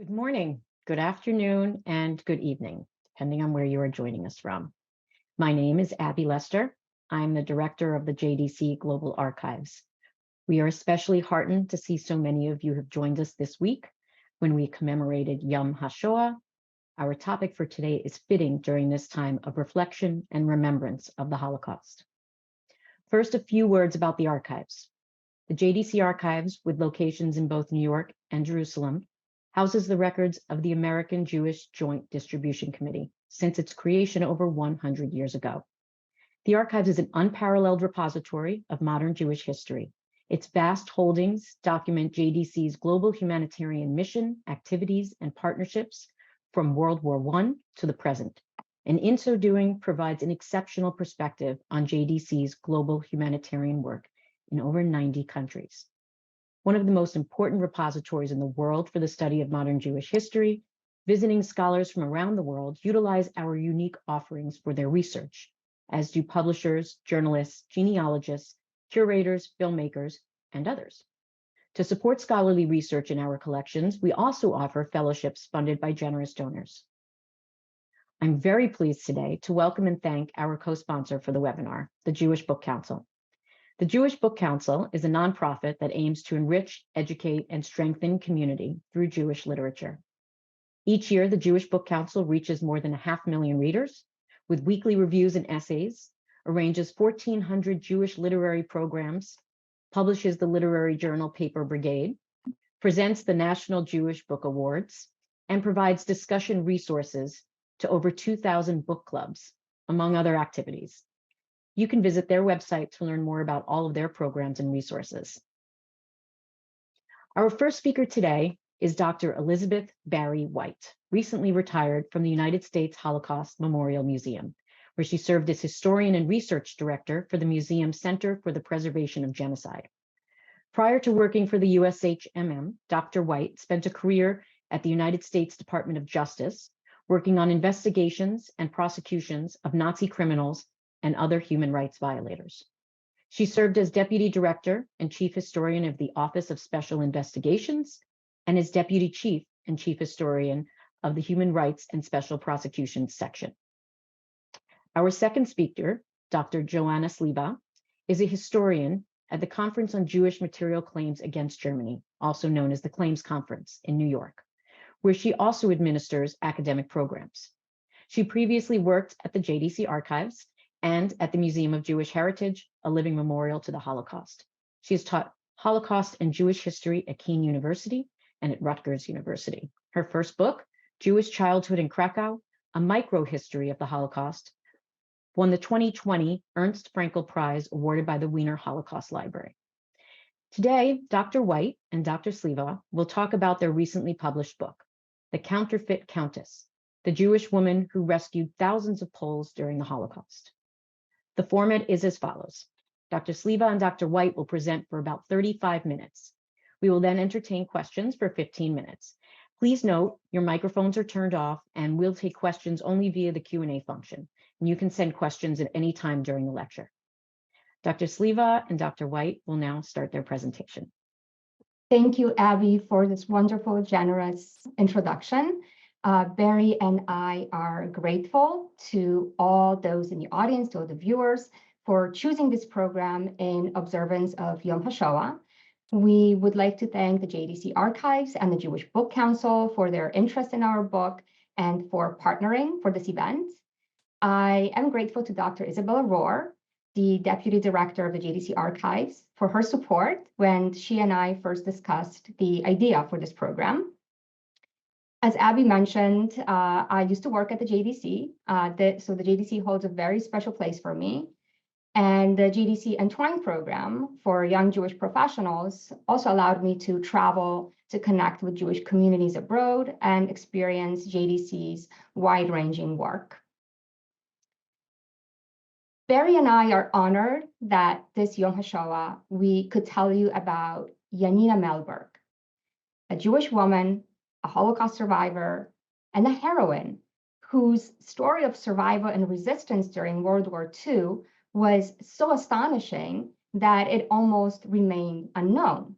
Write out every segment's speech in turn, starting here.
Good morning, good afternoon, and good evening, depending on where you are joining us from. My name is Abby Lester. I'm the director of the JDC Global Archives. We are especially heartened to see so many of you have joined us this week when we commemorated Yom HaShoah. Our topic for today is fitting during this time of reflection and remembrance of the Holocaust. First, a few words about the archives. The JDC Archives, with locations in both New York and Jerusalem, houses the records of the American Jewish Joint Distribution Committee since its creation over 100 years ago. The Archives is an unparalleled repository of modern Jewish history. Its vast holdings document JDC's global humanitarian mission, activities, and partnerships from World War I to the present, and in so doing provides an exceptional perspective on JDC's global humanitarian work in over 90 countries. One of the most important repositories in the world for the study of modern Jewish history, visiting scholars from around the world utilize our unique offerings for their research, as do publishers, journalists, genealogists, curators, filmmakers, and others. To support scholarly research in our collections, we also offer fellowships funded by generous donors. I'm very pleased today to welcome and thank our co-sponsor for the webinar, the Jewish Book Council. The Jewish Book Council is a nonprofit that aims to enrich, educate, and strengthen community through Jewish literature. Each year, the Jewish Book Council reaches more than 500,000 readers with weekly reviews and essays, arranges 1,400 Jewish literary programs, publishes the literary journal Paper Brigade, presents the National Jewish Book Awards, and provides discussion resources to over 2,000 book clubs, among other activities. You can visit their website to learn more about all of their programs and resources. Our first speaker today is Dr. Elizabeth Barry White, recently retired from the United States Holocaust Memorial Museum, where she served as historian and research director for the Museum Center for the Preservation of Genocide. Prior to working for the USHMM, Dr. White spent a career at the United States Department of Justice, working on investigations and prosecutions of Nazi criminals and other human rights violators. She served as Deputy Director and Chief Historian of the Office of Special Investigations and as Deputy Chief and Chief Historian of the Human Rights and Special Prosecutions Section. Our second speaker, Dr. Joanna Sliwa, is a historian at the Conference on Jewish Material Claims Against Germany, also known as the Claims Conference in New York, where she also administers academic programs. She previously worked at the JDC Archives and at the Museum of Jewish Heritage, a living memorial to the Holocaust. She has taught Holocaust and Jewish history at Kean University and at Rutgers University. Her first book, Jewish Childhood in Krakow, A Micro-History of the Holocaust, won the 2020 Ernst Frankel Prize awarded by the Wiener Holocaust Library. Today, Dr. White and Dr. Sliwa will talk about their recently published book, The Counterfeit Countess, the Jewish woman who rescued thousands of Poles during the Holocaust. The format is as follows. Dr. Sliwa and Dr. White will present for about 35 minutes. We will then entertain questions for 15 minutes. Please note your microphones are turned off and we'll take questions only via the Q&A function. And you can send questions at any time during the lecture. Dr. Sliwa and Dr. White will now start their presentation. Thank you, Abby, for this wonderful, generous introduction. Barry and I are grateful to all those in the audience, to all the viewers, for choosing this program in observance of Yom HaShoah. We would like to thank the JDC Archives and the Jewish Book Council for their interest in our book and for partnering for this event. I am grateful to Dr. Isabella Rohr, the Deputy Director of the JDC Archives, for her support when she and I first discussed the idea for this program. As Abby mentioned, I used to work at the JDC, so the JDC holds a very special place for me. And the JDC Entwine program for young Jewish professionals also allowed me to travel to connect with Jewish communities abroad and experience JDC's wide-ranging work. Barry and I are honored that this Yom HaShoah, we could tell you about Yanina Melberg, a Jewish woman, a Holocaust survivor, and a heroine whose story of survival and resistance during World War II was so astonishing that it almost remained unknown.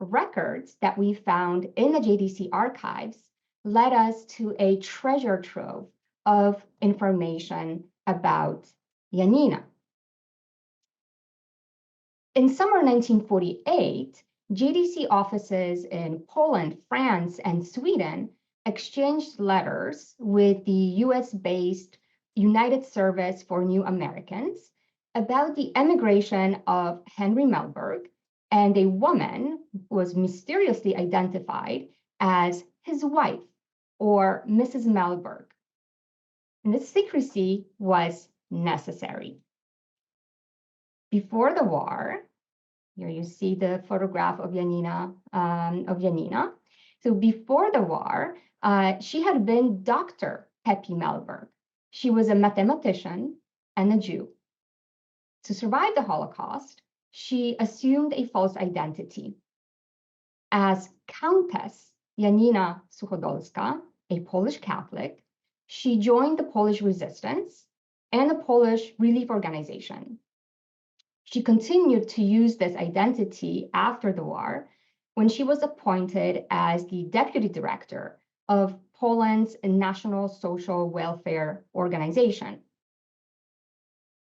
records that we found in the JDC archives led us to a treasure trove of information about Janina. In summer 1948, JDC offices in Poland, France, and Sweden exchanged letters with the US-based United Service for New Americans about the emigration of Henry Melberg and a woman who was mysteriously identified as his wife, or Mrs. Melberg. And this secrecy was necessary. Before the war, here you see the photograph of Janina. So before the war, she had been Dr. Pepi Melberg. She was a mathematician and a Jew. To survive the Holocaust, she assumed a false identity. As Countess Janina Suchodolska, a Polish Catholic, she joined the Polish resistance and the Polish Relief Organization. She continued to use this identity after the war when she was appointed as the deputy director of Poland's National Social Welfare Organization.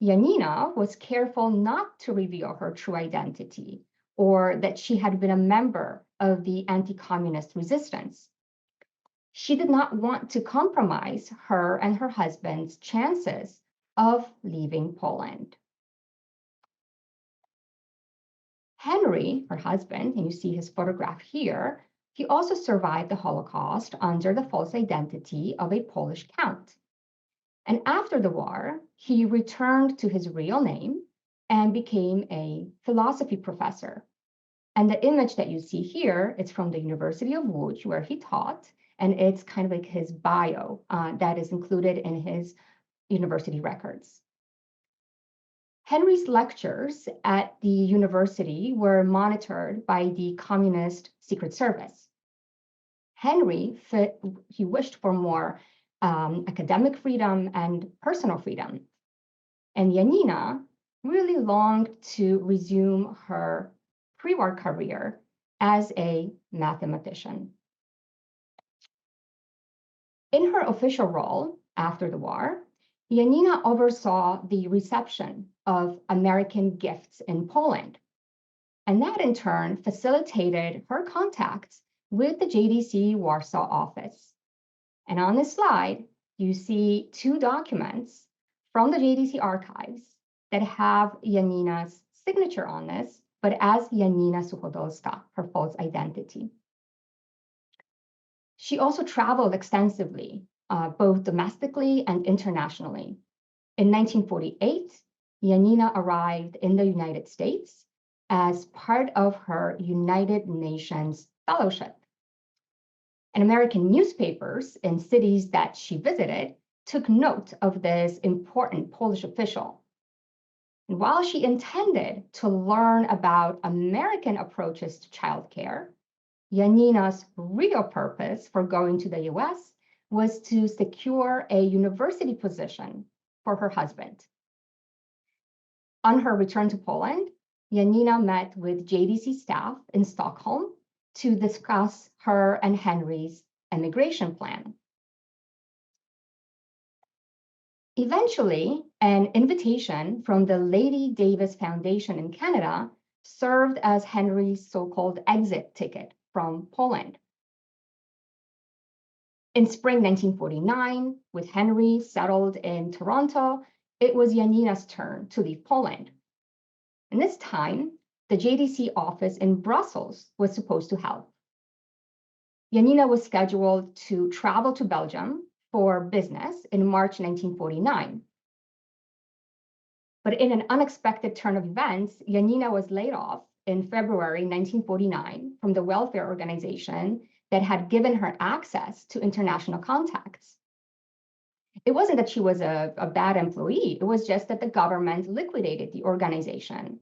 Janina was careful not to reveal her true identity or that she had been a member of the anti-communist resistance. She did not want to compromise her and her husband's chances of leaving Poland. Henry, her husband, and you see his photograph here, he also survived the Holocaust under the false identity of a Polish count. And after the war, he returned to his real name and became a philosophy professor. And the image that you see here, it's from the University of Łódź, where he taught, and it's kind of like his bio that is included in his university records. Henry's lectures at the university were monitored by the Communist Secret Service. Henry wished for more academic freedom and personal freedom. And Janina really longed to resume her pre-war career as a mathematician. In her official role after the war, Janina oversaw the reception of American gifts in Poland. And that in turn facilitated her contacts with the JDC Warsaw office. And on this slide, you see two documents from the JDC archives that have Janina's signature on this, but as Janina Suchodolska, her false identity. She also traveled extensively, both domestically and internationally. In 1948, Janina arrived in the United States as part of her United Nations fellowship. And American newspapers in cities that she visited took note of this important Polish official. And while she intended to learn about American approaches to childcare, Janina's real purpose for going to the US was to secure a university position for her husband. On her return to Poland, Janina met with JDC staff in Stockholm to discuss her and Henry's emigration plan. Eventually, an invitation from the Lady Davis Foundation in Canada served as Henry's so-called exit ticket from Poland. In spring 1949, with Henry settled in Toronto, it was Janina's turn to leave Poland. And this time, the JDC office in Brussels was supposed to help. Janina was scheduled to travel to Belgium for business in March 1949. But in an unexpected turn of events, Janina was laid off in February 1949 from the welfare organization that had given her access to international contacts. It wasn't that she was a bad employee, it was just that the government liquidated the organization.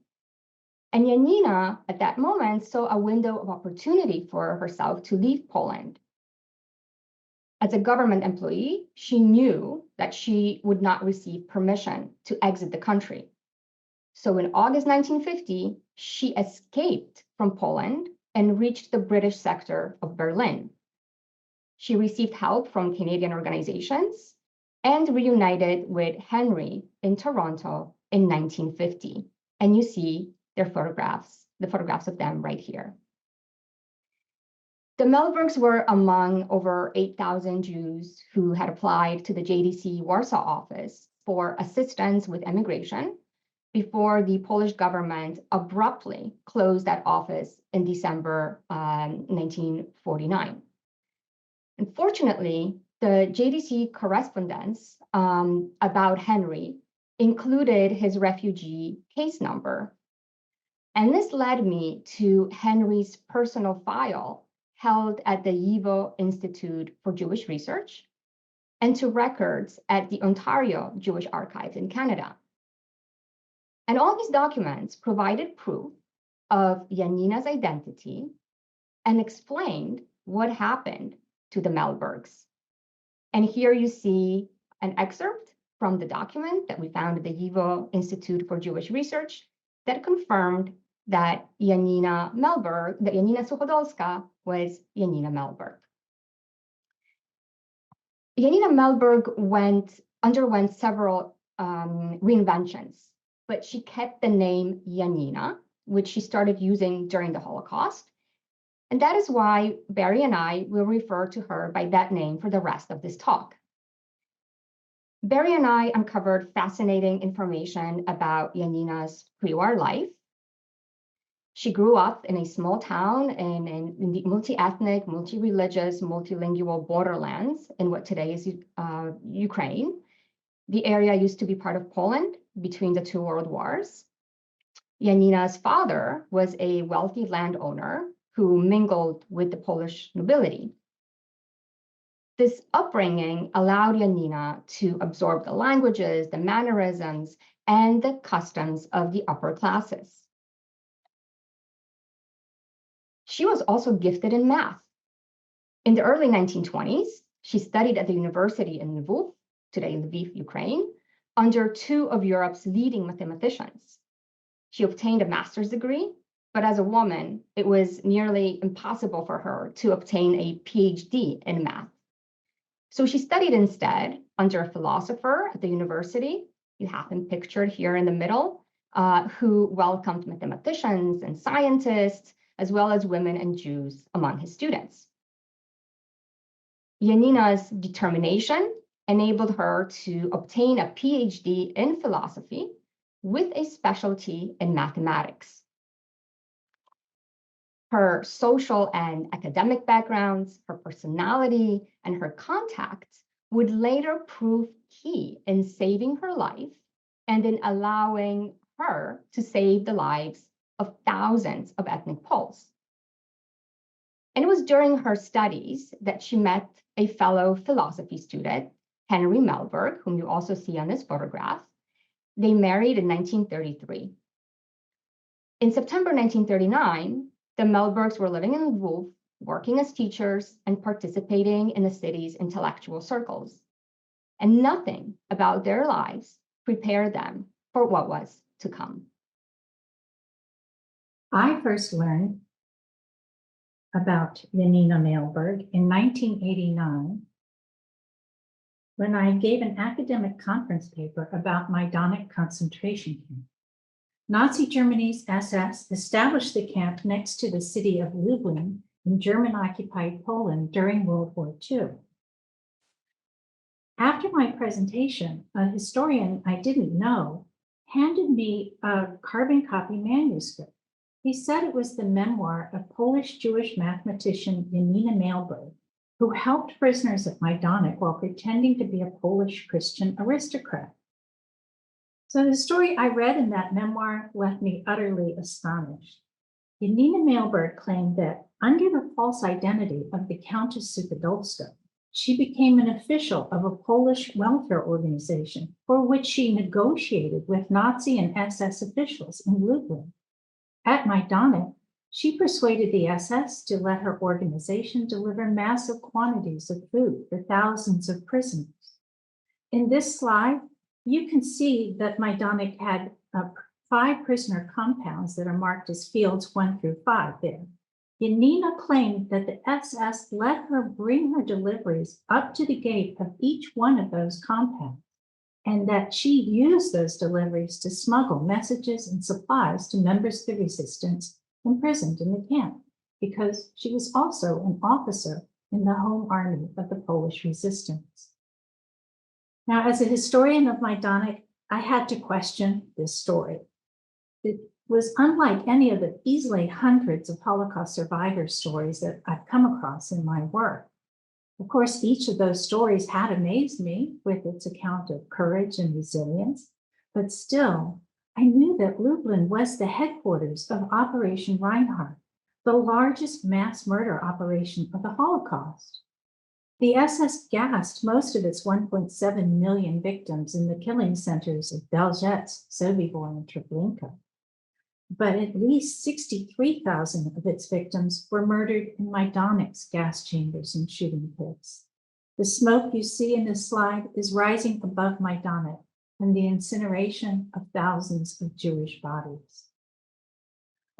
And Janina, at that moment, saw a window of opportunity for herself to leave Poland. As a government employee, she knew that she would not receive permission to exit the country. So in August 1950, she escaped from Poland and reached the British sector of Berlin. She received help from Canadian organizations and reunited with Henry in Toronto in 1950. And you see their photographs, the photographs of them right here. The Mellbergs were among over 8,000 Jews who had applied to the JDC Warsaw office for assistance with immigration before the Polish government abruptly closed that office in December 1949. Unfortunately, the JDC correspondence about Henry included his refugee case number. And this led me to Henry's personal file held at the YIVO Institute for Jewish Research and to records at the Ontario Jewish Archive in Canada. And all these documents provided proof of Janina's identity and explained what happened to the Mellbergs. And here you see an excerpt from the document that we found at the YIVO Institute for Jewish Research that confirmed that Janina Suchodolska was Janina Mellberg. Janina Mellberg underwent several reinventions, but she kept the name Janina, which she started using during the Holocaust. And that is why Barry and I will refer to her by that name for the rest of this talk. Barry and I uncovered fascinating information about Janina's pre-war life. She grew up in a small town in the multi-ethnic, multi-religious, multilingual borderlands in what today is Ukraine. The area used to be part of Poland between the two world wars. Janina's father was a wealthy landowner who mingled with the Polish nobility. This upbringing allowed Janina to absorb the languages, the mannerisms, and the customs of the upper classes. She was also gifted in math. In the early 1920s, she studied at the university in Lviv, today Lviv, Ukraine, under two of Europe's leading mathematicians. She obtained a master's degree, but as a woman, it was nearly impossible for her to obtain a PhD in math. So she studied instead under a philosopher at the university. You have him pictured here in the middle, who welcomed mathematicians and scientists, as well as women and Jews among his students. Janina's determination enabled her to obtain a PhD in philosophy with a specialty in mathematics. Her social and academic backgrounds, her personality, and her contacts would later prove key in saving her life and in allowing her to save the lives of thousands of ethnic Poles. And it was during her studies that she met a fellow philosophy student, Henry Mellberg, whom you also see on this photograph. They married in 1933. In September 1939, the Mellbergs were living in Lviv, working as teachers and participating in the city's intellectual circles. And nothing about their lives prepared them for what was to come. I first learned about Janina Mellberg in 1989 when I gave an academic conference paper about Majdanek concentration camp. Nazi Germany's SS established the camp next to the city of Lublin in German-occupied Poland during World War II. After my presentation, a historian I didn't know handed me a carbon copy manuscript. He said it was the memoir of Polish-Jewish mathematician Janina Mellberg, who helped prisoners at Majdanek while pretending to be a Polish Christian aristocrat. So the story I read in that memoir left me utterly astonished. Janina Mellberg claimed that under the false identity of the Countess Suchodolska, she became an official of a Polish welfare organization for which she negotiated with Nazi and SS officials in Lublin. At Majdanek, she persuaded the SS to let her organization deliver massive quantities of food for thousands of prisoners. In this slide, you can see that Majdanek had 5 prisoner compounds that are marked as fields 1 through 5 there. Janina claimed that the SS let her bring her deliveries up to the gate of each one of those compounds, and that she used those deliveries to smuggle messages and supplies to members of the resistance imprisoned in the camp, because she was also an officer in the home army of the Polish resistance. Now, as a historian of Majdanek, I had to question this story. It was unlike any of the easily hundreds of Holocaust survivor stories that I've come across in my work. Of course, each of those stories had amazed me with its account of courage and resilience, but still, I knew that Lublin was the headquarters of Operation Reinhardt, the largest mass murder operation of the Holocaust. The SS gassed most of its 1.7 million victims in the killing centers of Belzec, Sobibor, and Treblinka. But at least 63,000 of its victims were murdered in Majdanek's gas chambers and shooting pits. The smoke you see in this slide is rising above Majdanek from the incineration of thousands of Jewish bodies.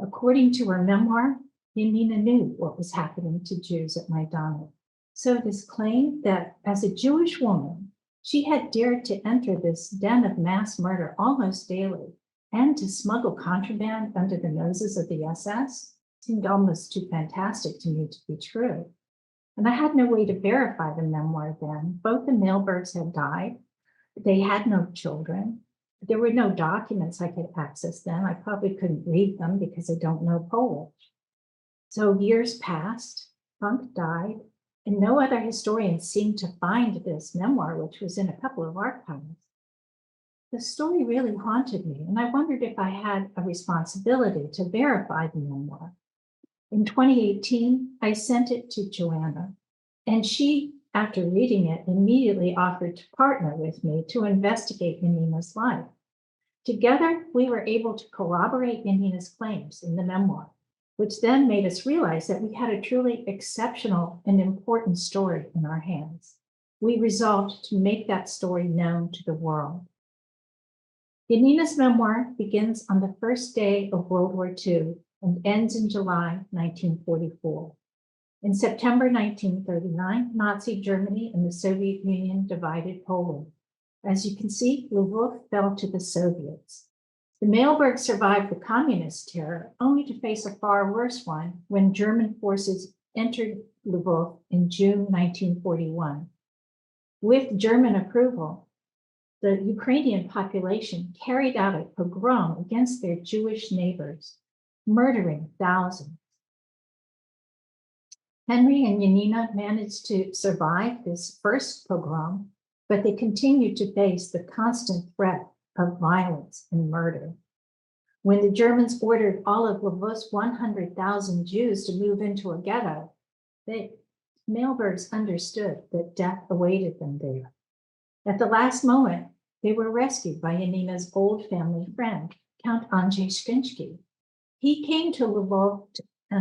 According to her memoir, Janina knew what was happening to Jews at Majdanek. So it is claimed that as a Jewish woman, she had dared to enter this den of mass murder almost daily, and to smuggle contraband under the noses of the SS seemed almost too fantastic to me to be true. And I had no way to verify the memoir then. Both the Mailbergs had died. They had no children. There were no documents I could access then. I probably couldn't read them because I don't know Polish. So years passed, Funk died, and no other historian seemed to find this memoir, which was in a couple of archives. The story really haunted me, and I wondered if I had a responsibility to verify the memoir. In 2018, I sent it to Joanna, and she, after reading it, immediately offered to partner with me to investigate Janina's life. Together, we were able to corroborate Janina's claims in the memoir, which then made us realize that we had a truly exceptional and important story in our hands. We resolved to make that story known to the world. Janina's memoir begins on the first day of World War II and ends in July 1944. In September 1939, Nazi Germany and the Soviet Union divided Poland. As you can see, Lvov fell to the Soviets. The Mailbergs survived the communist terror, only to face a far worse one when German forces entered Lvov in June 1941. With German approval, the Ukrainian population carried out a pogrom against their Jewish neighbors, murdering thousands. Henry and Janina managed to survive this first pogrom, but they continued to face the constant threat of violence and murder. When the Germans ordered all of Lvov's 100,000 Jews to move into a ghetto, the Mailbergs understood that death awaited them there. At the last moment, they were rescued by Janina's old family friend, Count Andrzej Szkynski. He came to Lvov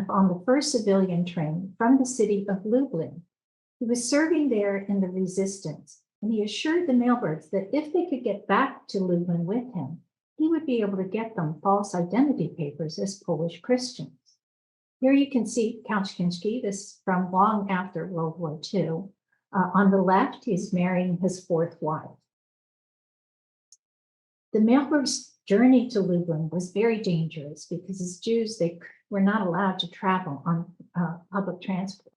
on the first civilian train from the city of Lublin. He was serving there in the resistance, and he assured the Mailbergs that if they could get back to Lublin with him, he would be able to get them false identity papers as Polish Christians. Here you can see Count Szkynski, this from long after World War II. On the left, he's marrying his fourth wife. The Mailbergs' journey to Lublin was very dangerous because as Jews, they were not allowed to travel on public transport.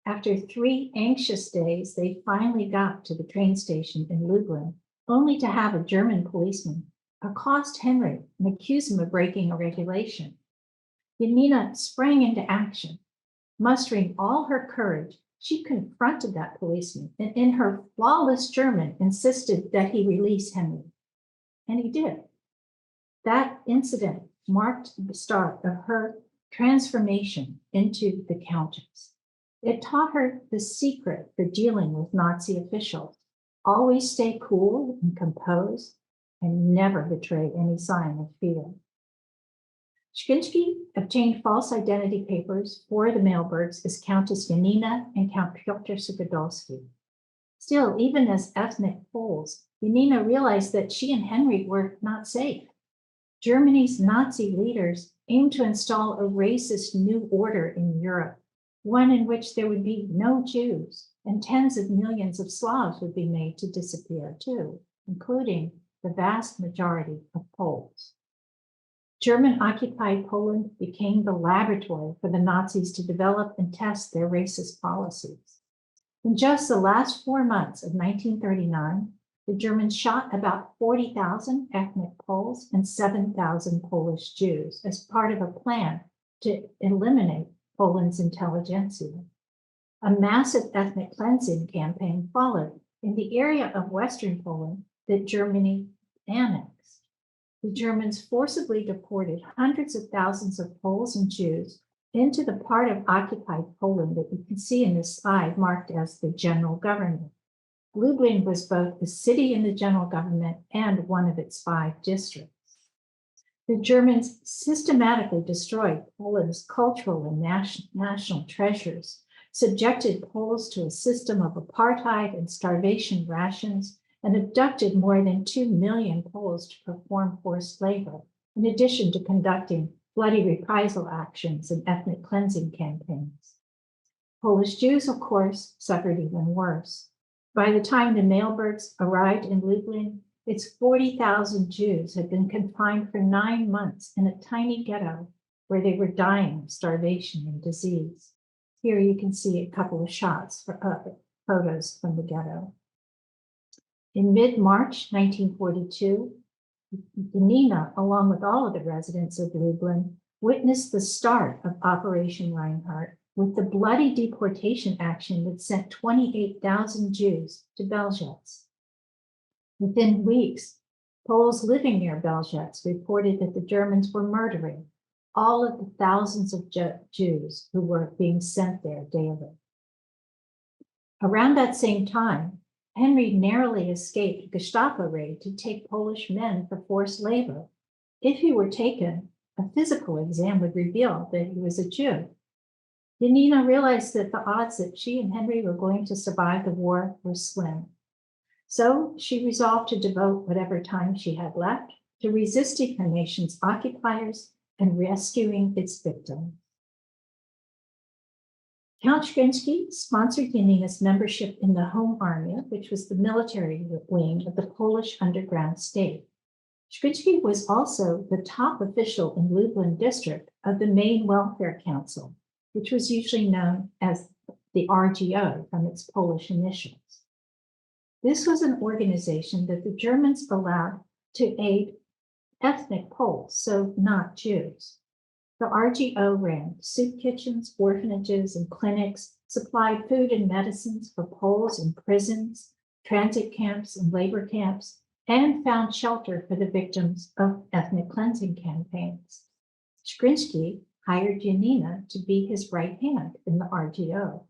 After 3 anxious days, they finally got to the train station in Lublin, only to have a German policeman accost Henry and accuse him of breaking a regulation. Janina sprang into action. Mustering all her courage, she confronted that policeman and in her flawless German insisted that he release Henry. And he did. That incident marked the start of her transformation into the Countess. It taught her the secret for dealing with Nazi officials. Always stay cool and composed and never betray any sign of fear. Szkynski obtained false identity papers for the Mailbergs as Countess Janina and Count Piotr Suchodolski. Still, even as ethnic Poles, Janina realized that she and Henry were not safe. Germany's Nazi leaders aimed to install a racist new order in Europe, one in which there would be no Jews, and tens of millions of Slavs would be made to disappear too, including the vast majority of Poles. German-occupied Poland became the laboratory for the Nazis to develop and test their racist policies. In just the last 4 months of 1939, the Germans shot about 40,000 ethnic Poles and 7,000 Polish Jews as part of a plan to eliminate Poland's intelligentsia. A massive ethnic cleansing campaign followed in the area of Western Poland that Germany annexed. The Germans forcibly deported hundreds of thousands of Poles and Jews into the part of occupied Poland that you can see in this slide marked as the general government. Lublin was both a city in the general government and one of its 5 districts. The Germans systematically destroyed Poland's cultural and national treasures, subjected Poles to a system of apartheid and starvation rations, and abducted more than 2 million Poles to perform forced labor, in addition to conducting bloody reprisal actions and ethnic cleansing campaigns. Polish Jews, of course, suffered even worse. By the time the Mailbergs arrived in Lublin, its 40,000 Jews had been confined for 9 months in a tiny ghetto where they were dying of starvation and disease. Here you can see a couple of shots for photos from the ghetto. In mid-March 1942, Janina, along with all of the residents of Lublin, witnessed the start of Operation Reinhardt with the bloody deportation action that sent 28,000 Jews to Belzec. Within weeks, Poles living near Belzec reported that the Germans were murdering all of the thousands of Jews who were being sent there daily. Around that same time, Henry narrowly escaped a Gestapo raid to take Polish men for forced labor. If he were taken, a physical exam would reveal that he was a Jew. Janina realized that the odds that she and Henry were going to survive the war were slim. So she resolved to devote whatever time she had left to resisting her nation's occupiers and rescuing its victims. Count Szkrinski sponsored Janina's membership in the Home Army, which was the military wing of the Polish underground state. Szkrinski was also the top official in Lublin district of the Main Welfare Council, which was usually known as the RGO from its Polish initials. This was an organization that the Germans allowed to aid ethnic Poles, so not Jews. The RGO ran soup kitchens, orphanages, and clinics, supplied food and medicines for Poles in prisons, transit camps, and labor camps, and found shelter for the victims of ethnic cleansing campaigns. Szkrinski hired Janina to be his right hand in the RGO.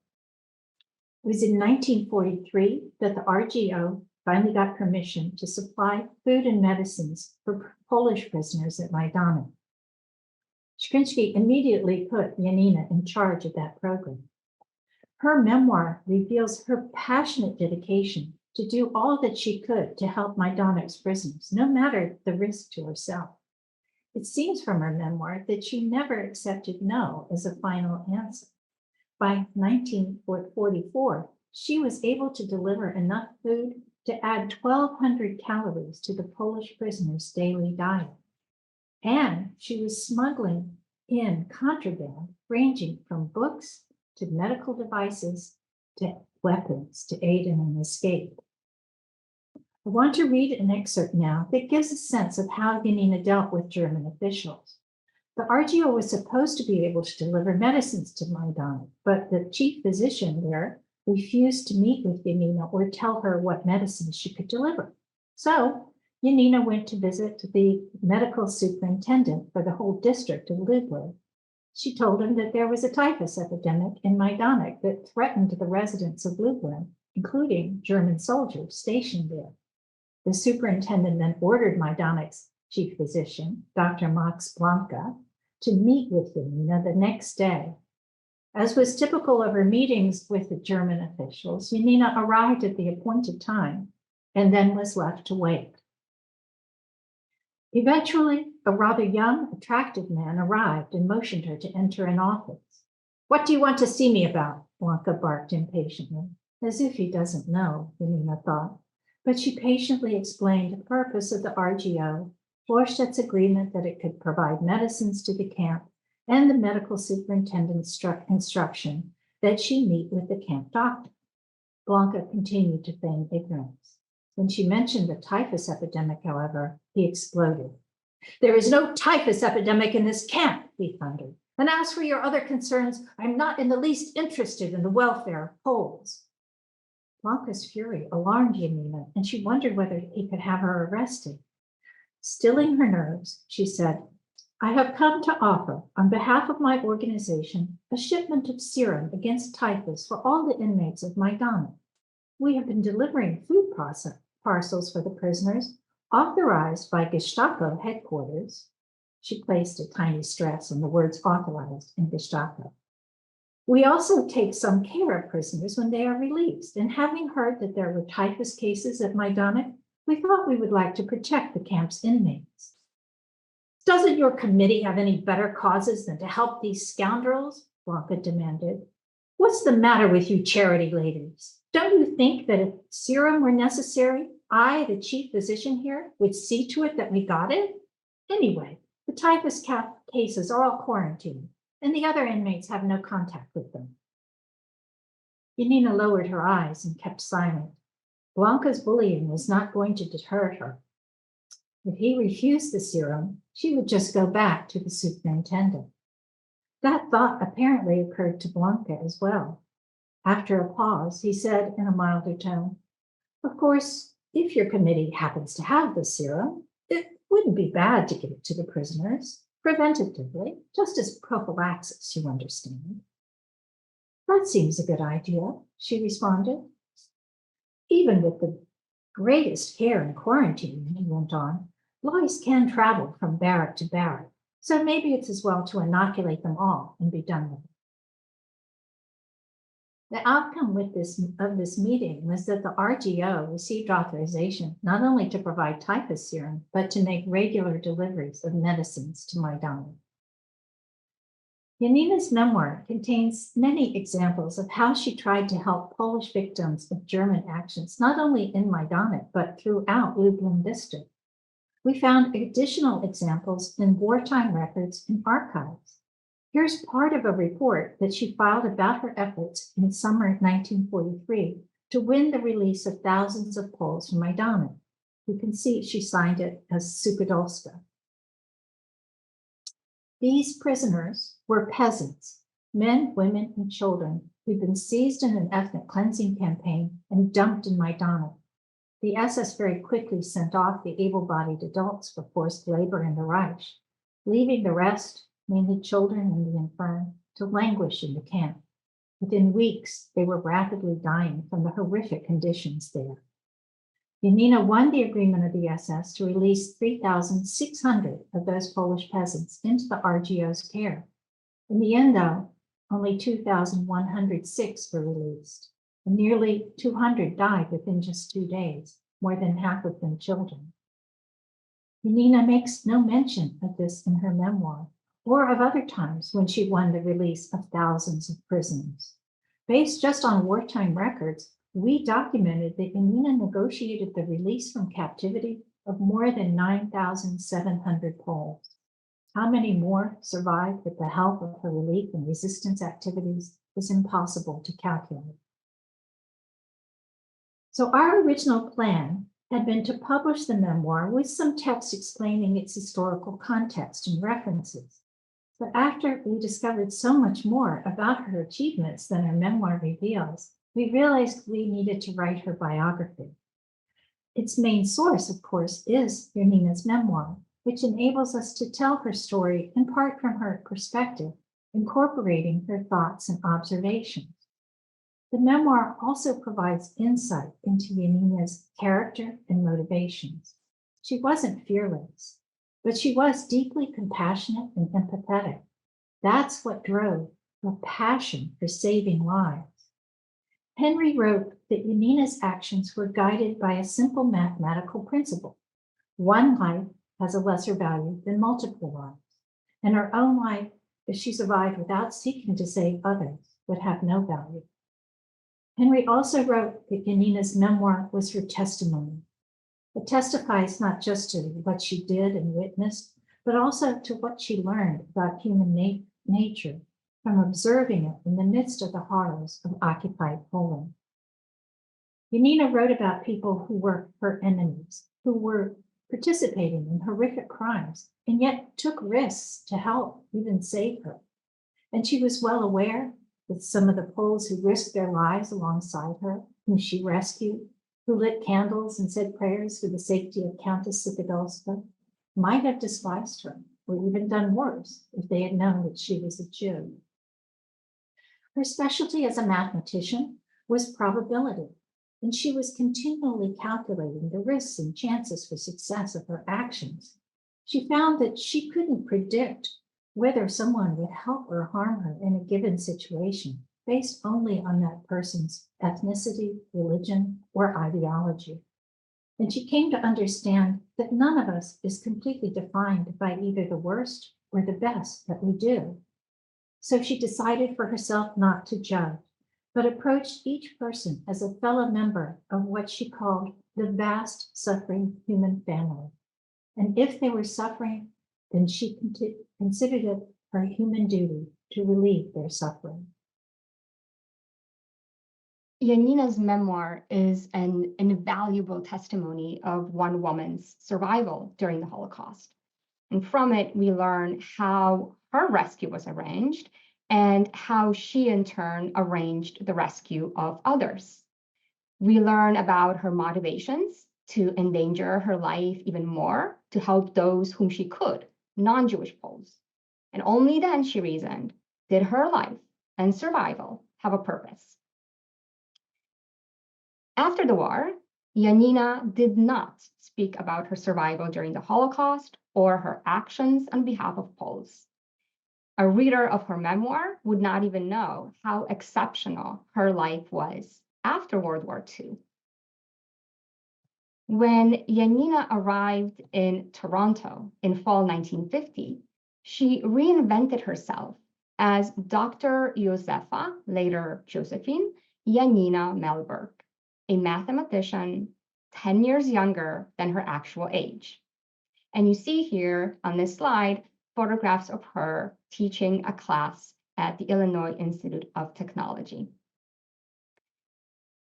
It was in 1943 that the RGO finally got permission to supply food and medicines for Polish prisoners at Majdanek. Szkrinski immediately put Janina in charge of that program. Her memoir reveals her passionate dedication to do all that she could to help Majdanek's prisoners, no matter the risk to herself. It seems from her memoir that she never accepted no as a final answer. By 1944, she was able to deliver enough food to add 1,200 calories to the Polish prisoners' daily diet. And she was smuggling in contraband ranging from books to medical devices to weapons to aid in an escape. I want to read an excerpt now that gives a sense of how Janina dealt with German officials. The RGO was supposed to be able to deliver medicines to Majdanek, but the chief physician there refused to meet with Janina or tell her what medicines she could deliver. So Janina went to visit the medical superintendent for the whole district of Lublin. She told him that there was a typhus epidemic in Majdanek that threatened the residents of Lublin, including German soldiers stationed there. The superintendent then ordered Majdanek's chief physician, Dr. Max Blanka, to meet with Janina the next day. As was typical of her meetings with the German officials, Janina arrived at the appointed time and then was left to wait. Eventually, A rather young, attractive man arrived and motioned her to enter an office. "What do you want to see me about?" Blanca barked impatiently, as if he doesn't know, Janina thought. But she patiently explained the purpose of the RGO, Florstedt's agreement that it could provide medicines to the camp, and the medical superintendent's instruction that she meet with the camp doctor. Blanca continued to feign ignorance. When she mentioned the typhus epidemic, however, he exploded. "There is no typhus epidemic in this camp," he thundered. "And as for your other concerns, I'm not in the least interested in the welfare of Poles." Blanca's fury alarmed Janina, and she wondered whether he could have her arrested. Stilling her nerves, she said, "I have come to offer, on behalf of my organization, a shipment of serum against typhus for all the inmates of Majdanek. We have been delivering food parcels for the prisoners, authorized by Gestapo headquarters." She placed a tiny stress on the words authorized in Gestapo. "We also take some care of prisoners when they are released, and having heard that there were typhus cases at Majdanek, we thought we would like to protect the camp's inmates." "Doesn't your committee have any better causes than to help these scoundrels?" Blanca demanded. "What's the matter with you charity ladies? Don't you think that if serum were necessary, I, the chief physician here, would see to it that we got it? Anyway, the typhus cases are all quarantined, and the other inmates have no contact with them." Janina lowered her eyes and kept silent. Blanca's bullying was not going to deter her. If he refused the serum, she would just go back to the superintendent. That thought apparently occurred to Blanca as well. After a pause, he said in a milder tone, "Of course, if your committee happens to have the serum, it wouldn't be bad to give it to the prisoners, preventatively, just as prophylaxis, you understand." "That seems a good idea," she responded. "Even with the greatest care in quarantine," he went on, "lice can travel from barrack to barrack, so maybe it's as well to inoculate them all and be done with it." The outcome of this meeting was that the RGO received authorization not only to provide typhus serum, but to make regular deliveries of medicines to Majdanek. Janina's memoir contains many examples of how she tried to help Polish victims of German actions, not only in Majdanek, but throughout Lublin district. We found additional examples in wartime records and archives. Here's part of a report that she filed about her efforts in summer 1943 to win the release of thousands of Poles from Majdanek. You can see she signed it as Sukadolska. These prisoners were peasants, men, women, and children who'd been seized in an ethnic cleansing campaign and dumped in Majdanek. The SS very quickly sent off the able-bodied adults for forced labor in the Reich, leaving the rest, mainly children and the infirm, to languish in the camp. Within weeks, they were rapidly dying from the horrific conditions there. Janina won the agreement of the SS to release 3,600 of those Polish peasants into the RGO's care. In the end, though, only 2,106 were released, and nearly 200 died within just 2 days, more than half of them children. Janina makes no mention of this in her memoir, or of other times when she won the release of thousands of prisoners. Based just on wartime records, we documented that Janina negotiated the release from captivity of more than 9,700 Poles. How many more survived with the help of her relief and resistance activities is impossible to calculate. So our original plan had been to publish the memoir with some text explaining its historical context and references. But after we discovered so much more about her achievements than her memoir reveals, we realized we needed to write her biography. Its main source, of course, is Janina's memoir, which enables us to tell her story in part from her perspective, incorporating her thoughts and observations. The memoir also provides insight into Janina's character and motivations. She wasn't fearless, but she was deeply compassionate and empathetic. That's what drove her passion for saving lives. Henry wrote that Janina's actions were guided by a simple mathematical principle: one life has a lesser value than multiple lives, and her own life, if she survived without seeking to save others, would have no value. Henry also wrote that Janina's memoir was her testimony. It testifies not just to what she did and witnessed, but also to what she learned about human nature from observing it in the midst of the horrors of occupied Poland. Janina wrote about people who were her enemies, who were participating in horrific crimes, and yet took risks to help, even save her. And she was well aware that some of the Poles who risked their lives alongside her, whom she rescued, who lit candles and said prayers for the safety of Countess, might have despised her, or even done worse if they had known that she was a Jew. Her specialty as a mathematician was probability, and she was continually calculating the risks and chances for success of her actions. She found that she couldn't predict whether someone would help or harm her in a given situation based only on that person's ethnicity, religion, or ideology. And she came to understand that none of us is completely defined by either the worst or the best that we do. So she decided for herself not to judge, but approached each person as a fellow member of what she called the vast suffering human family. And if they were suffering, then she considered it her human duty to relieve their suffering. Janina's memoir is an invaluable testimony of one woman's survival during the Holocaust. And from it, we learn how her rescue was arranged and how she in turn arranged the rescue of others. We learn about her motivations to endanger her life even more to help those whom she could, non-Jewish Poles. And only then, she reasoned, did her life and survival have a purpose. After the war, Janina did not speak about her survival during the Holocaust or her actions on behalf of Poles. A reader of her memoir would not even know how exceptional her life was after World War II. When Janina arrived in Toronto in fall 1950, she reinvented herself as Dr. Josefa, later Josephine, Janina Melberg, a mathematician 10 years younger than her actual age. And you see here on this slide photographs of her teaching a class at the Illinois Institute of Technology.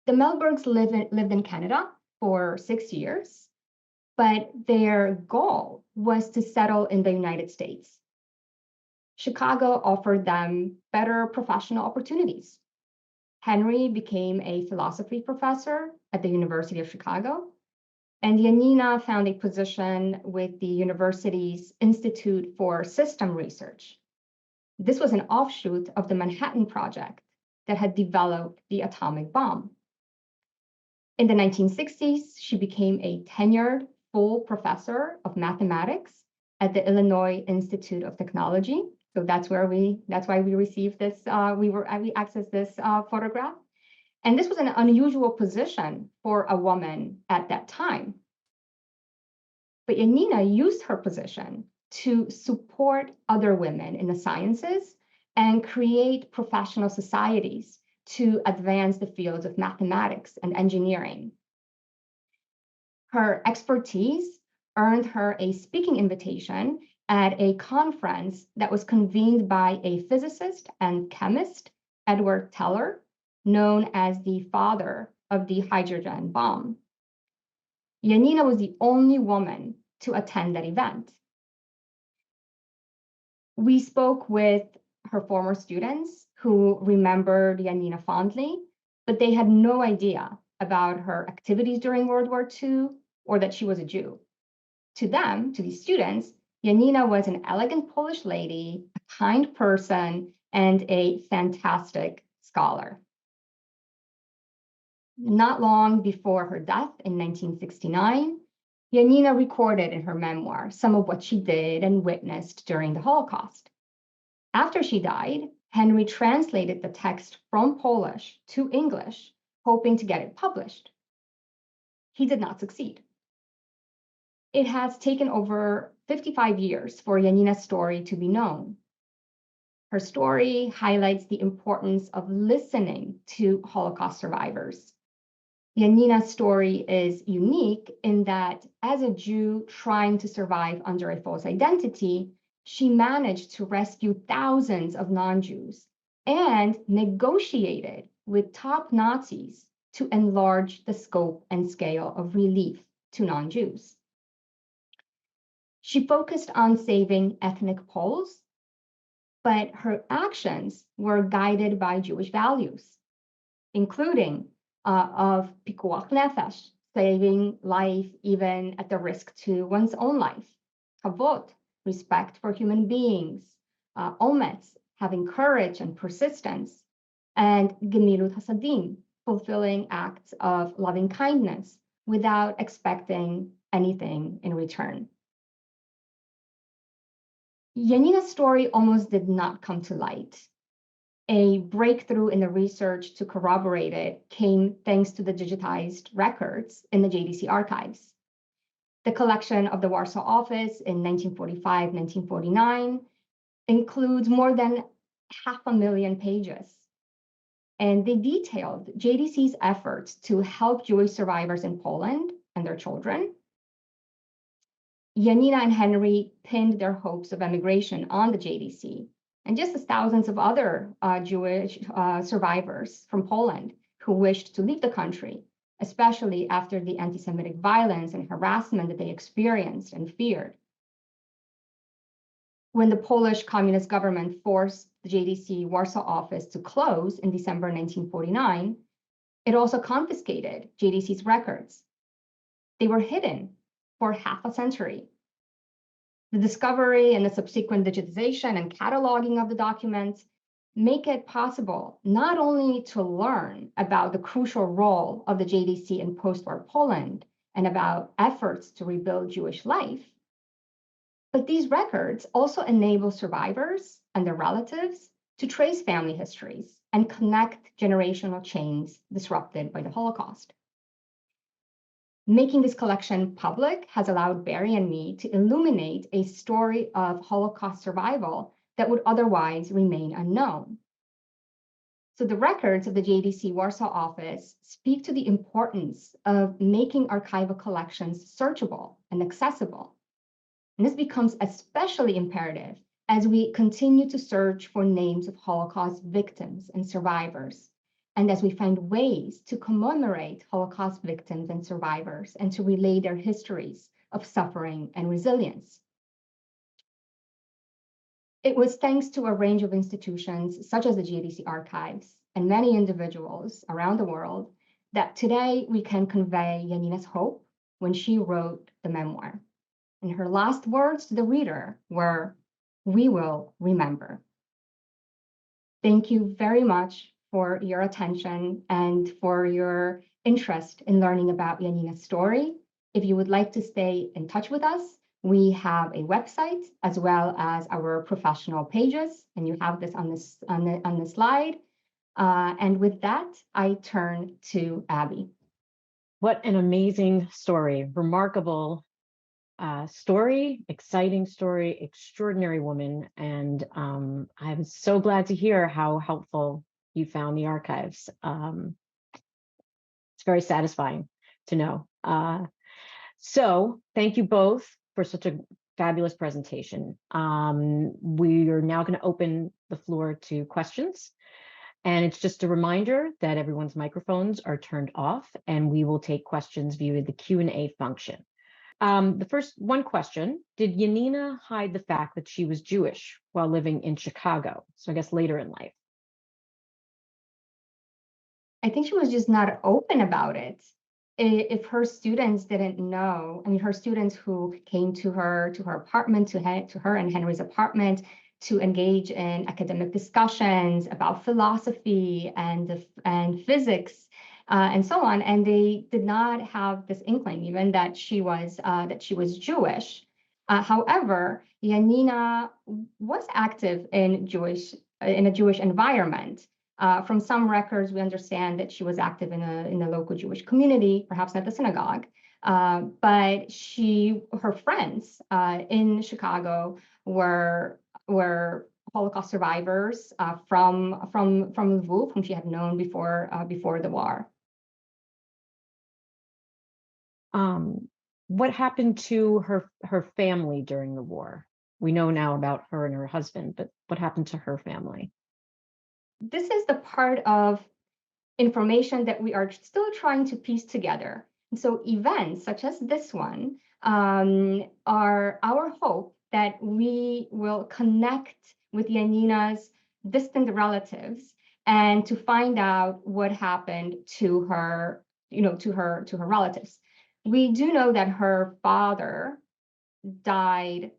The Melbergs lived in Canada for 6 years, but their goal was to settle in the United States. Chicago offered them better professional opportunities. Henry became a philosophy professor at the University of Chicago, and Janina found a position with the university's Institute for System Research. This was an offshoot of the Manhattan Project that had developed the atomic bomb. In the 1960s, she became a tenured full professor of mathematics at the Illinois Institute of Technology. So that's why we received this, we accessed this photograph. And this was an unusual position for a woman at that time. But Janina used her position to support other women in the sciences and create professional societies to advance the fields of mathematics and engineering. Her expertise earned her a speaking invitation at a conference that was convened by a physicist and chemist, Edward Teller, known as the father of the hydrogen bomb. Janina was the only woman to attend that event. We spoke with her former students who remembered Janina fondly, but they had no idea about her activities during World War II or that she was a Jew. To them, to these students, Janina was an elegant Polish lady, a kind person, and a fantastic scholar. Not long before her death in 1969, Janina recorded in her memoir some of what she did and witnessed during the Holocaust. After she died, Henry translated the text from Polish to English, hoping to get it published. He did not succeed. It has taken over 55 years for Janina's story to be known. Her story highlights the importance of listening to Holocaust survivors. Janina's story is unique in that as a Jew trying to survive under a false identity, she managed to rescue thousands of non-Jews and negotiated with top Nazis to enlarge the scope and scale of relief to non-Jews. She focused on saving ethnic Poles, but her actions were guided by Jewish values, including of pikuach nefesh, saving life even at the risk to one's own life, kavod, respect for human beings, ometz, having courage and persistence, and gemilut hasadim, fulfilling acts of loving kindness without expecting anything in return. Janina's story almost did not come to light. A breakthrough in the research to corroborate it came thanks to the digitized records in the JDC archives. The collection of the Warsaw office in 1945-1949 includes more than 500,000 pages. And they detailed JDC's efforts to help Jewish survivors in Poland and their children. Janina and Henry pinned their hopes of emigration on the JDC, and just as thousands of other Jewish survivors from Poland who wished to leave the country, especially after the anti-Semitic violence and harassment that they experienced and feared. When the Polish communist government forced the JDC Warsaw office to close in December 1949, it also confiscated JDC's records. They were hidden for half a century. The discovery and the subsequent digitization and cataloging of the documents make it possible not only to learn about the crucial role of the JDC in post-war Poland and about efforts to rebuild Jewish life, but these records also enable survivors and their relatives to trace family histories and connect generational chains disrupted by the Holocaust. Making this collection public has allowed Barry and me to illuminate a story of Holocaust survival that would otherwise remain unknown. So the records of the JDC Warsaw office speak to the importance of making archival collections searchable and accessible. And this becomes especially imperative as we continue to search for names of Holocaust victims and survivors, and as we find ways to commemorate Holocaust victims and survivors and to relay their histories of suffering and resilience. It was thanks to a range of institutions, such as the JDC archives, and many individuals around the world, that today we can convey Janina's hope when she wrote the memoir. And her last words to the reader were, "We will remember." Thank you very much for your attention and for your interest in learning about Janina's story. If you would like to stay in touch with us, we have a website as well as our professional pages, and you have this on the slide. And with that, I turn to Abby. What an amazing story, remarkable story, exciting story, extraordinary woman. And I'm so glad to hear how helpful you found the archives. It's very satisfying to know. So thank you both for such a fabulous presentation. We are now going to open the floor to questions. And it's just a reminder that everyone's microphones are turned off, and we will take questions via the Q&A function. The first one question: did Janina hide the fact that she was Jewish while living in Chicago? So I guess later in life. I think she was just not open about it. If her students didn't know, I mean, her students who came to her apartment, to her and Henry's apartment, to engage in academic discussions about philosophy and physics and so on, and they did not have this inkling even that she was Jewish. However, Janina was active in a Jewish environment. From some records, we understand that she was active in a local Jewish community, perhaps not the synagogue. But her friends in Chicago were Holocaust survivors from Lviv, whom she had known before the war. What happened to her family during the war? We know now about her and her husband, but what happened to her family? This is the part of information that we are still trying to piece together. And so events such as this one are our hope that we will connect with Janina's distant relatives and to find out what happened to her, to her relatives. We do know that her father died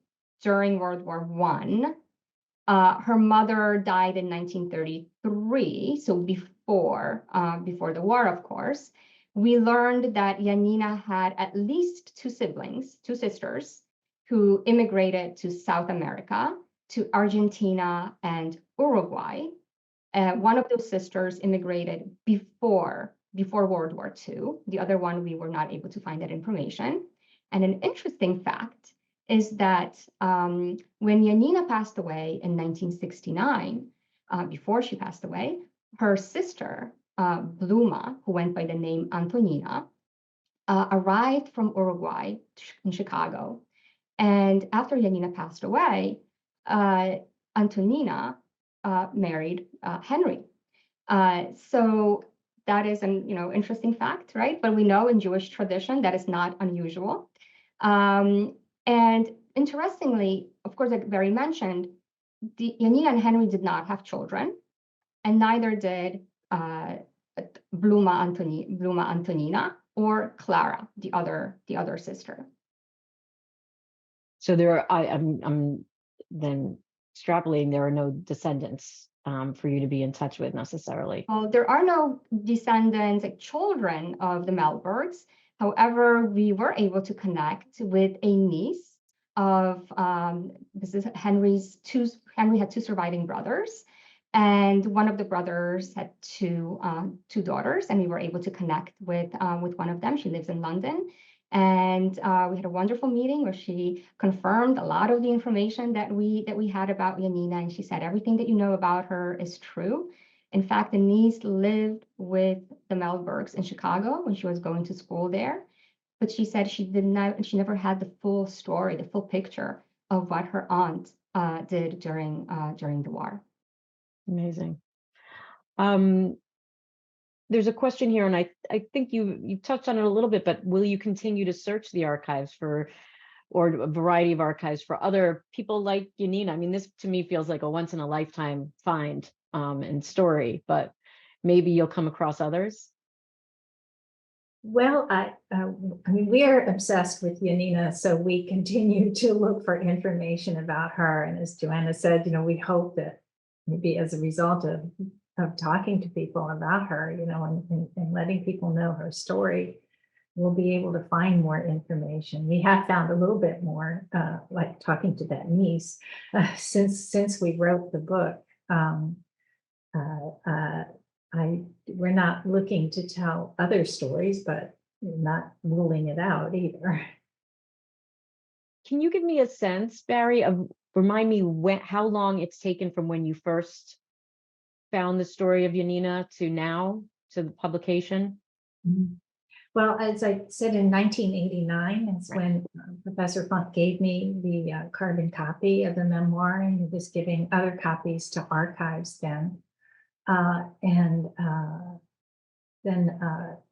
during World War I. Her mother died in 1933, so before the war, of course. We learned that Janina had at least two sisters, who immigrated to South America, to Argentina and Uruguay. One of those sisters immigrated before World War II. The other one, we were not able to find that information. And an interesting fact is that when Janina passed away in 1969, before she passed away, her sister, Bluma, who went by the name Antonina, arrived from Uruguay in Chicago. And after Janina passed away, Antonina married Henry. So that is an interesting fact, right? But we know in Jewish tradition that is not unusual. And interestingly, of course, like Barry mentioned, Janina and Henry did not have children, and neither did Bluma Antonina or Clara, the other sister. So I'm then extrapolating, there are no descendants for you to be in touch with necessarily. Well, there are no descendants, like children of the Melbergs. However, we were able to connect with a niece of this is Henry had two surviving brothers, and one of the brothers had two daughters, and we were able to connect with one of them. She lives in London, and we had a wonderful meeting where she confirmed a lot of the information that we had about Janina, and she said everything that you know about her is true. In fact, the niece lived with the Melbergs in Chicago when she was going to school there, but she said she never had the full story, the full picture of what her aunt did during the war. Amazing. There's a question here, and I think you touched on it a little bit, but will you continue to search the archives or a variety of archives for other people like Janina? I mean, this to me feels like a once in a lifetime find and story, but maybe you'll come across others. Well, I mean, we are obsessed with Janina, so we continue to look for information about her. And as Joanna said, we hope that maybe as a result of talking to people about her, and letting people know her story, we'll be able to find more information. We have found a little bit more, like talking to that niece, since we wrote the book. We're not looking to tell other stories, but not ruling it out either. Can you give me a sense, Barry, remind me how long it's taken from when you first found the story of Janina to now, to the publication? Well, as I said, in 1989 is when Professor Funk gave me the carbon copy of the memoir, and he was giving other copies to archives then. Then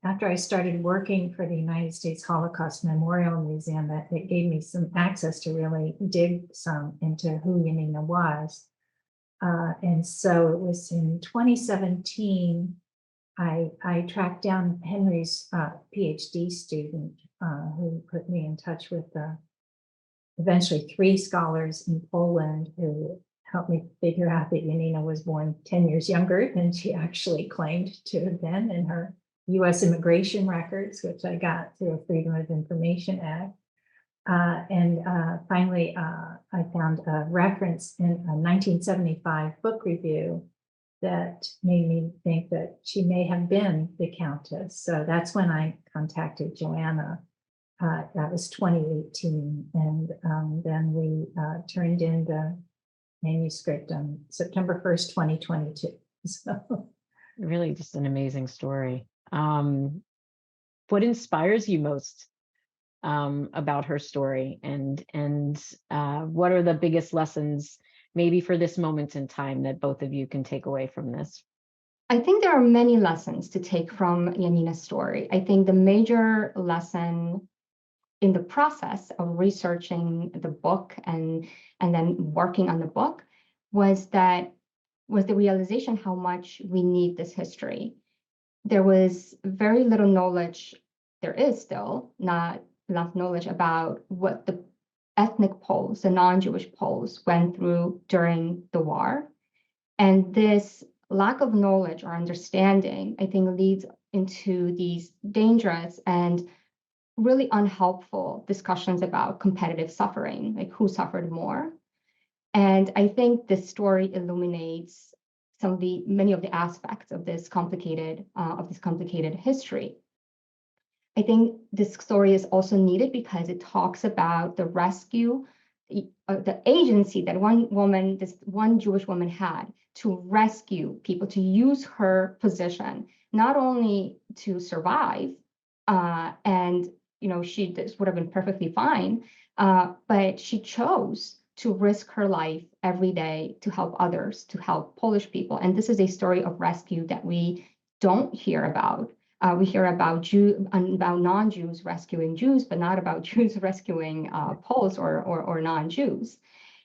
after I started working for the United States Holocaust Memorial Museum, it gave me some access to really dig some into who Janina was. And so it was in 2017, I tracked down Henry's PhD student who put me in touch with eventually 3 scholars in Poland who helped me figure out that Janina was born 10 years younger than she actually claimed to have been in her US immigration records, which I got through a Freedom of Information Act. Finally, I found a reference in a 1975 book review that made me think that she may have been the Countess. So that's when I contacted Joanna. That was 2018. And then we turned in the manuscript on September 1st, 2022. So Really just an amazing story. What inspires you most about her story, and what are the biggest lessons maybe for this moment in time that both of you can take away from this? I think there are many lessons to take from Janina's story. I think the major lesson in the process of researching the book and then working on the book was the realization how much we need this history. There was very little knowledge, there is still not enough knowledge about what the ethnic Poles, the non-Jewish Poles, went through during the war. And this lack of knowledge or understanding, I think, leads into these dangerous and really unhelpful discussions about competitive suffering, like who suffered more. And I think this story illuminates many of the aspects of this complicated history. I think this story is also needed because it talks about the rescue, the agency that this one Jewish woman had to rescue people, to use her position, not only to survive, and this would have been perfectly fine, but she chose to risk her life every day to help others, to help Polish people. And this is a story of rescue that we don't hear about. We hear about non-Jews rescuing Jews, but not about Jews rescuing Poles or non-Jews.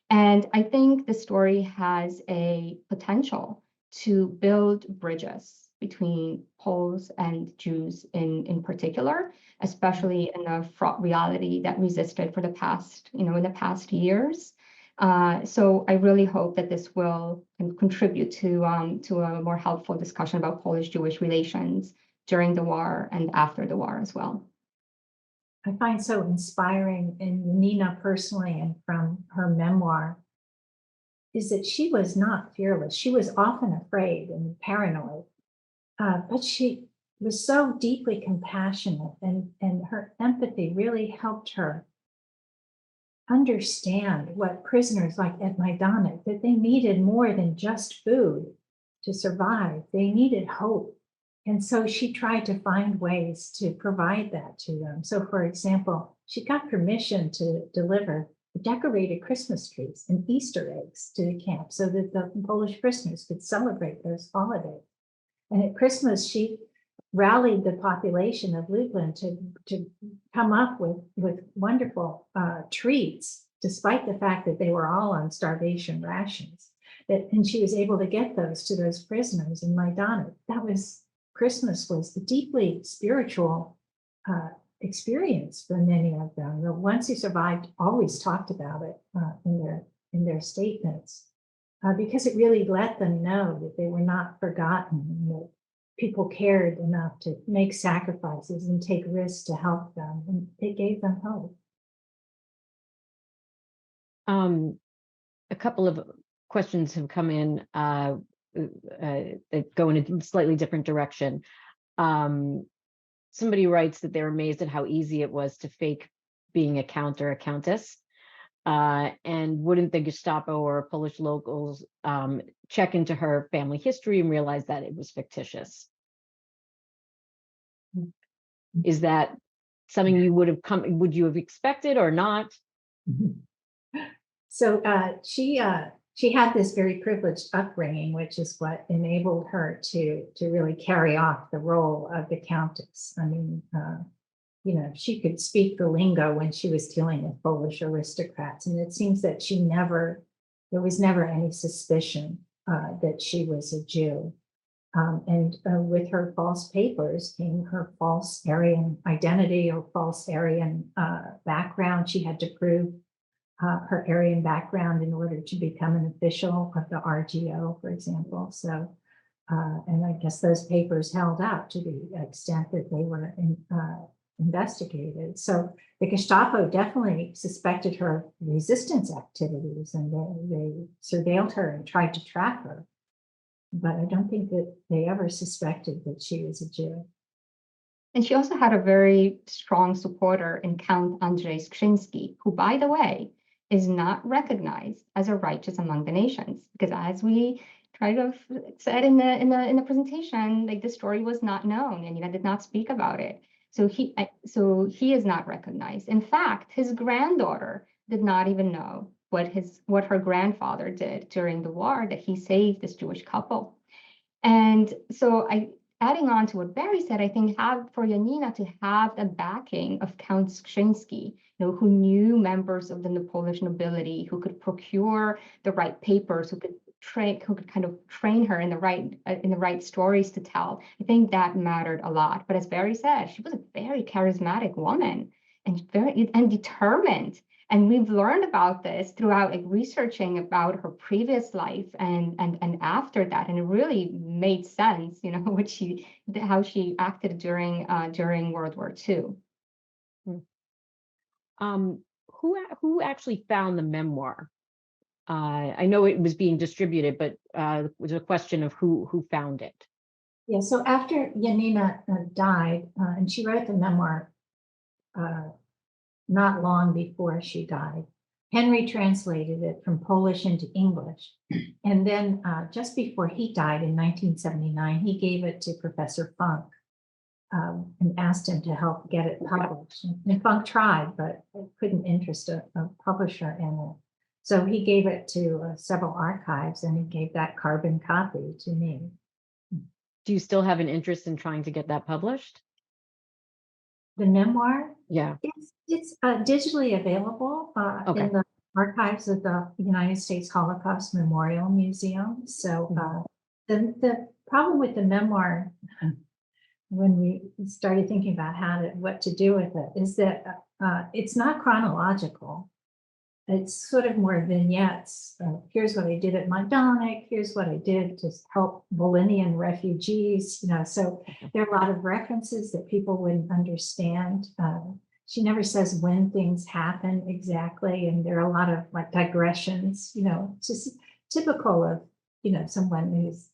And I think the story has a potential to build bridges between Poles and Jews in particular, especially in the fraught reality that resisted for the past, in the past years. So I really hope that this will contribute to a more helpful discussion about Polish-Jewish relations during the war and after the war as well. I find so inspiring in Nina personally and from her memoir is that she was not fearless. She was often afraid and paranoid, but she was so deeply compassionate, and her empathy really helped her understand what prisoners like at Majdanek, that they needed more than just food to survive. They needed hope. And so she tried to find ways to provide that to them. So, for example, she got permission to deliver decorated Christmas trees and Easter eggs to the camp so that the Polish prisoners could celebrate those holidays. And at Christmas, she rallied the population of Lublin to come up with wonderful treats, despite the fact that they were all on starvation rations. And she was able to get those to those prisoners in Majdanek. Christmas was a deeply spiritual experience for many of them. The ones who survived always talked about it in their statements, because it really let them know that they were not forgotten, and that people cared enough to make sacrifices and take risks to help them, and it gave them hope. A couple of questions have come in that go in a slightly different direction. Somebody writes that they're amazed at how easy it was to fake being a count or a countess. And wouldn't the Gestapo or Polish locals check into her family history and realize that it was fictitious? Is that something you would you have expected or not? So she had this very privileged upbringing, which is what enabled her to really carry off the role of the Countess. I mean, she could speak the lingo when she was dealing with Polish aristocrats, and it seems that there was never any suspicion that she was a Jew. And with her false papers came her false Aryan identity or false Aryan background. She had to prove her Aryan background in order to become an official of the RGO, for example. So, and I guess those papers held out to the extent that they were investigated. So the Gestapo definitely suspected her resistance activities, and they surveilled her and tried to track her. but I don't think that they ever suspected that she was a Jew. And she also had a very strong supporter in Count Andrzej Skrzynski, who, by the way, is not recognized as a righteous among the nations, because as we tried to said in the presentation, like the story was not known, and did not speak about it. So he is not recognized. In fact, his granddaughter did not even know what her grandfather did during the war, that he saved this Jewish couple. And so adding on to what Barry said, I think for Janina to have the backing of Count Skrzynski, who knew members of the Polish nobility, who could procure the right papers, who could kind of train her in the right stories to tell. I think that mattered a lot. But as Barry said, she was a very charismatic woman and very determined. And we've learned about this throughout researching about her previous life and after that, and it really made sense, how she acted during World War II. Who actually found the memoir? I know it was being distributed, but it was a question of who found it. Yeah, so after Janina died, and she wrote the memoir not long before she died, Henry translated it from Polish into English. And then just before he died in 1979, he gave it to Professor Funk and asked him to help get it published. And Funk tried, but couldn't interest a publisher in it. So he gave it to several archives, and he gave that carbon copy to me. Do you still have an interest in trying to get that published? The memoir? Yeah. It's digitally available in the archives of the United States Holocaust Memorial Museum. So the problem with the memoir, when we started thinking about what to do with it, is that it's not chronological. It's sort of more vignettes. Here's what I did at Majdanek. Here's what I did to help Volhynian refugees. So there are a lot of references that people wouldn't understand. She never says when things happen exactly, and there are a lot of digressions. Just typical of someone who's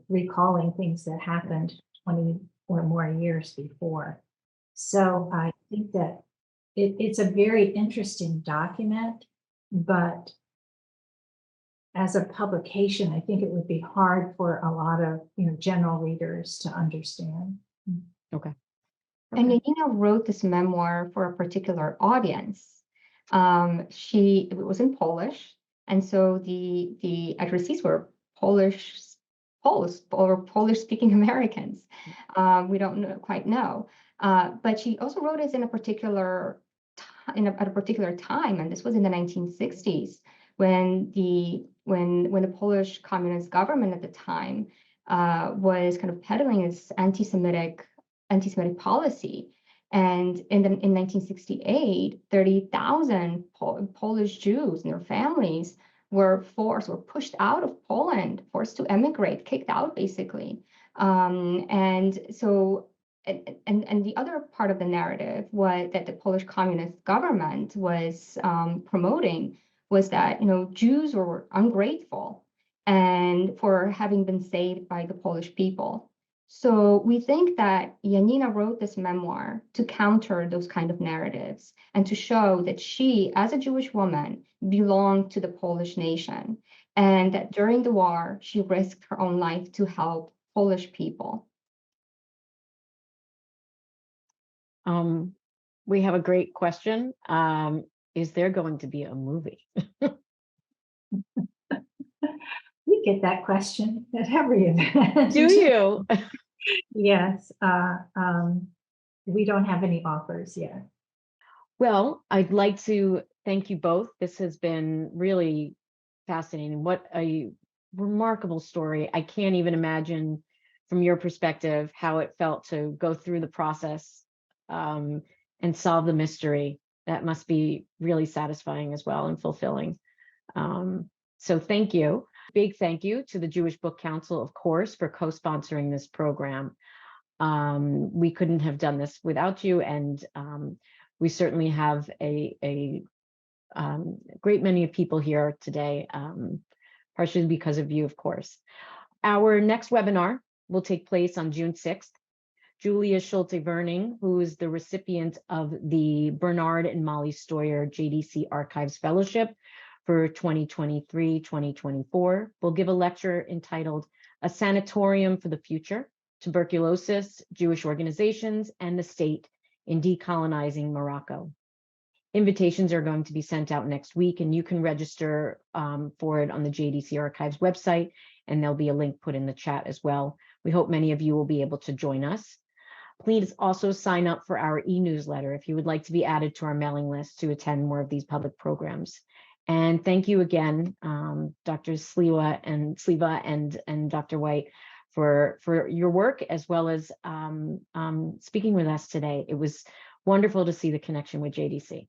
recalling things that happened 20 or more years before. So I think that it's a very interesting document, but as a publication, I think it would be hard for a lot of general readers to understand. Okay. And Janina wrote this memoir for a particular audience. It was in Polish, and so the addressees were Poles or Polish-speaking Americans. We don't quite know, but she also wrote it at a particular time, and this was in the 1960s, when the Polish communist government at the time was kind of peddling its anti-Semitic policy. And in 1968, 30,000 Polish Jews and their families were pushed out of Poland, forced to emigrate, kicked out basically. And the other part of the narrative that the Polish communist government was promoting was that Jews were ungrateful and for having been saved by the Polish people. So we think that Janina wrote this memoir to counter those kind of narratives and to show that she, as a Jewish woman, belonged to the Polish nation, and that during the war, she risked her own life to help Polish people. We have a great question. Is there going to be a movie? We get that question at every event. Do you? Yes. We don't have any offers yet. Well, I'd like to thank you both. This has been really fascinating. What a remarkable story. I can't even imagine from your perspective how it felt to go through the process and solve the mystery. That must be really satisfying as well and fulfilling. So thank you. Big thank you to the Jewish Book Council, of course, for co-sponsoring this program. We couldn't have done this without you, and we certainly have a great many of people here today, partially because of you, of course. Our next webinar will take place on June 6th. Julia Schulte-Verning, who is the recipient of the Bernard and Molly Stoyer JDC Archives Fellowship for 2023-2024, will give a lecture entitled A Sanatorium for the Future, Tuberculosis, Jewish Organizations, and the State in Decolonizing Morocco. Invitations are going to be sent out next week, and you can register for it on the JDC Archives website, and there'll be a link put in the chat as well. We hope many of you will be able to join us. Please also sign up for our e-newsletter if you would like to be added to our mailing list to attend more of these public programs. And thank you again, Dr. Sliwa and Dr. White for your work, as well as speaking with us today. It was wonderful to see the connection with JDC.